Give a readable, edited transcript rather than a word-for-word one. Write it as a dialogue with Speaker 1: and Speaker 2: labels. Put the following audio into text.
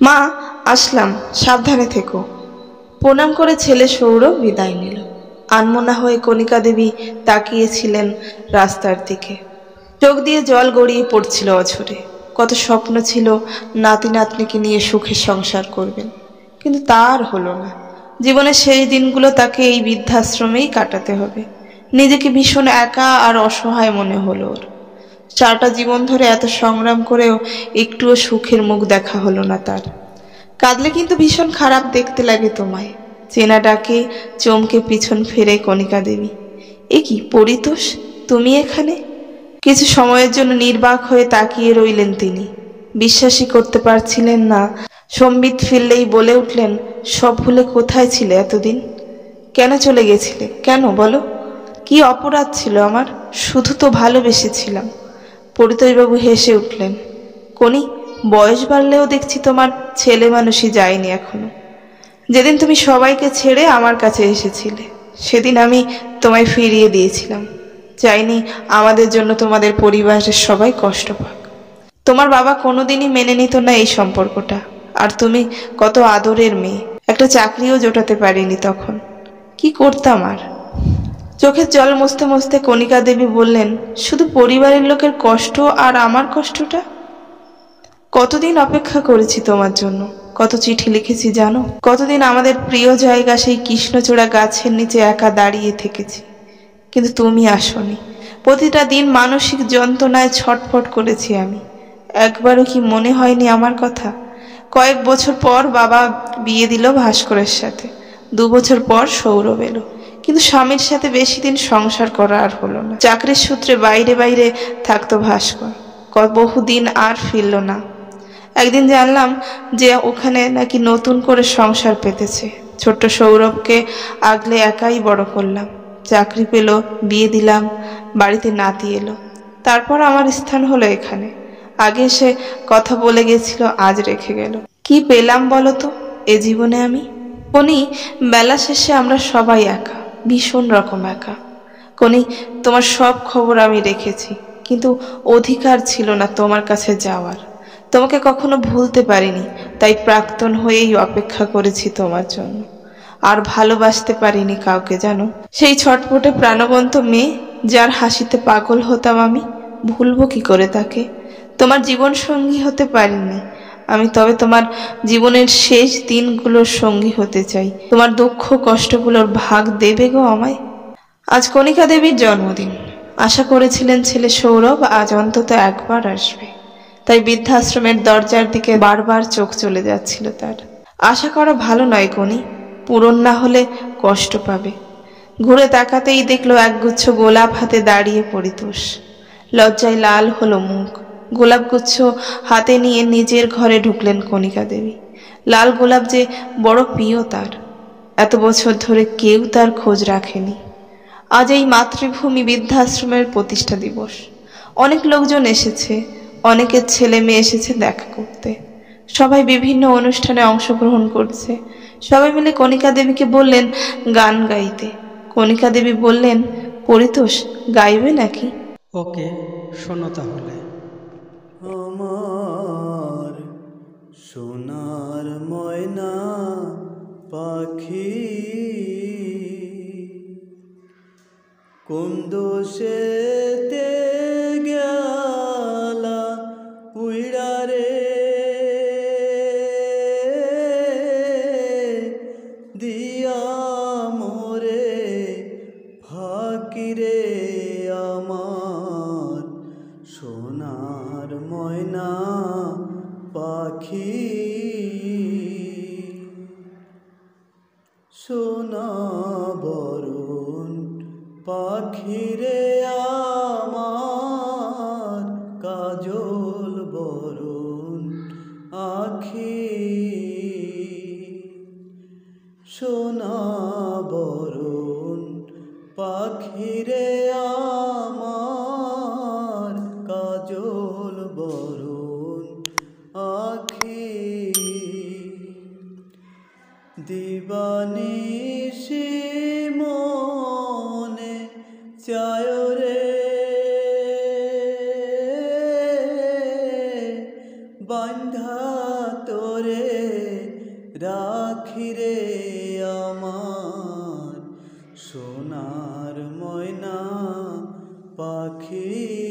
Speaker 1: মা, আসলাম, সাবধানে থেকো। প্রণাম করে ছেলে সৌরভ বিদায় নিল। আনমনা হয়ে কণিকা দেবী তাকিয়েছিলেন রাস্তার দিকে। চোখ দিয়ে জল গড়িয়ে পড়ছিল অঝরে। কত স্বপ্ন ছিল নাতি নাতনিকে নিয়ে সুখে সংসার করবেন, কিন্তু তার হলো না। জীবনের শেষ দিনগুলো তাকে এই বৃদ্ধাশ্রমেই কাটাতে হবে। নিজেকে ভীষণ একা আর অসহায় মনে হলো ওর। সারাটা জীবন ধরে এত সংগ্রাম করেও একটুও সুখের মুখ দেখা হলো না তার। কাঁদলে কিন্তু ভীষণ খারাপ দেখতে লাগে তোমায়। চেনা ডাকে চমকে পিছন ফেরে কণিকা দেবী। এ কি পরিতোষ, তুমি এখানে? কিছু সময়ের জন্য নির্বাক হয়ে তাকিয়ে রইলেন তিনি। বিশ্বাসই করতে পারছিলেন না। সম্বিত ফিরলেই বলে উঠলেন, সব ভুলে কোথায় ছিলে এতদিন? কেন চলে গেছিলে, কেন বলো? কি অপরাধ ছিল আমার? শুধু তো ভালোবেসেছিলাম। পরিতোষবাবু হেসে উঠলেন। কনি, বয়স বাড়লেও দেখছি তোমার ছেলে মানুষই যায়নি এখনো। যেদিন তুমি সবাইকে ছেড়ে আমার কাছে এসেছিলে, সেদিন আমি তোমায় ফিরিয়ে দিয়েছিলাম। চাইনি আমাদের জন্য তোমাদের পরিবারের সবাই কষ্ট পাক। তোমার বাবা কোনোদিনই মেনে নিত না এই সম্পর্কটা। আর তুমি কত আদরের মেয়ে, একটা চাকরিও জোটাতে পারিনি তখন। কি করতাম আর? চোখের জল মুছতে মুছতে কণিকা দেবী বললেন, শুধু পরিবারের লোকের কষ্ট আর আমার কষ্টটা? কতদিন অপেক্ষা করেছি তোমার জন্য, কত চিঠি লিখেছি জানো? কতদিন আমাদের প্রিয় জায়গা সেই কৃষ্ণচূড়া গাছের নিচে একা দাঁড়িয়ে থেকেছি, কিন্তু তুমি আসনি। প্রতিটা দিন মানসিক যন্ত্রণায় ছটফট করেছি আমি। একবারও কি মনে হয়নি আমার কথা? কয়েক বছর পর বাবা বিয়ে দিল ভাস্করের সাথে। 2 বছর পর সৌরভ এলো, কিন্তু স্বামীর সাথে বেশি দিন সংসার করা আর হলো না। চাকরির সূত্রে বাইরে বাইরে থাকতো ভাস্কর। বহুদিন আর ফিরল না। একদিন জানলাম যে ওখানে নাকি নতুন করে সংসার পেতেছে। ছোট্ট সৌরভকে আগলে একাই বড় করলাম। চাকরি পেল, বিয়ে দিলাম, বাড়িতে নাতি এলো। তারপর আমার স্থান হলো এখানে। আগে সে কথা বলে গেছিল, আজ রেখে গেল। কি পেলাম বলো তো এ জীবনে আমি? কোনি, বেলা শেষে আমরা সবাই একা, ভীষণ রকম একা। কোনি, তোমার সব খবর আমি রেখেছি, কিন্তু অধিকার ছিল না তোমার কাছে যাওয়ার। তোমাকে কখনো ভুলতে পারিনি, তাই প্রাক্তন হয়েই অপেক্ষা করেছি তোমার জন্য। আর ভালোবাসতে পারিনি কাউকে, জানো? সেই ছটফটে প্রাণবন্ত মেয়ে, যার হাসিতে পাগল হতাম আমি, ভুলবো কি করে তাকে? তোমার জীবন সঙ্গী হতে পারিনি আমি, তবে তোমার জীবনের শেষ দিনগুলোর সঙ্গী হতে চাই। তোমার দুঃখ কষ্টগুলোর ভাগ দেবে গো আমায়। আজ কণিকা দেবীর জন্মদিন। আশা করেছিলেন ছেলে সৌরভ আজ অন্তত একবার আসবে। তাই বৃদ্ধাশ্রমের দরজার দিকে বারবার চোখ চলে যাচ্ছিল তার। আশা করা ভালো নয় কনি, পূরণ না হলে কষ্ট পাবে। ঘুরে তাকাতেই দেখলো একগুচ্ছ গোলাপ হাতে দাঁড়িয়ে পরিতোষ। লজ্জায় লাল হলো মুখ। গোলাপগুচ্ছ হাতে নিয়ে নিজের ঘরে ঢুকলেন কণিকা দেবী। লাল গোলাপ যে বড় প্রিয় তার। এত বছর ধরে কেউ তার খোঁজ রাখেনি। আজ এই মাতৃভূমি বৃদ্ধাশ্রমের প্রতিষ্ঠা দিবস। অনেক লোকজন এসেছে, অনেকের ছেলে মেয়ে এসেছে দেখা করতে। সবাই বিভিন্ন অনুষ্ঠানে অংশগ্রহণ করছে। সবাই মিলে কণিকা দেবীকে বললেন গান গাইতে। কণিকা দেবী বললেন, পরিতোষ, গাইবে নাকি?
Speaker 2: ওকে, শোনো তাহলে।
Speaker 3: আমার সোনার ময়না পাখি, কোন দোষেতে গেলা উইড়া রে, দিয়া মোরে ফাঁকি রে, আমার সোনার ময়না পাখি। সোনা বরণ পাখি রে আমার, কাজল বরণ আখি। সোনা বরণ পাখি রে আমার, কাজল বরণ আখি। দিবানিশি মনে চায় রে, বান্ধা তোরে রাখি রে আমার সোনার ময়না পাখি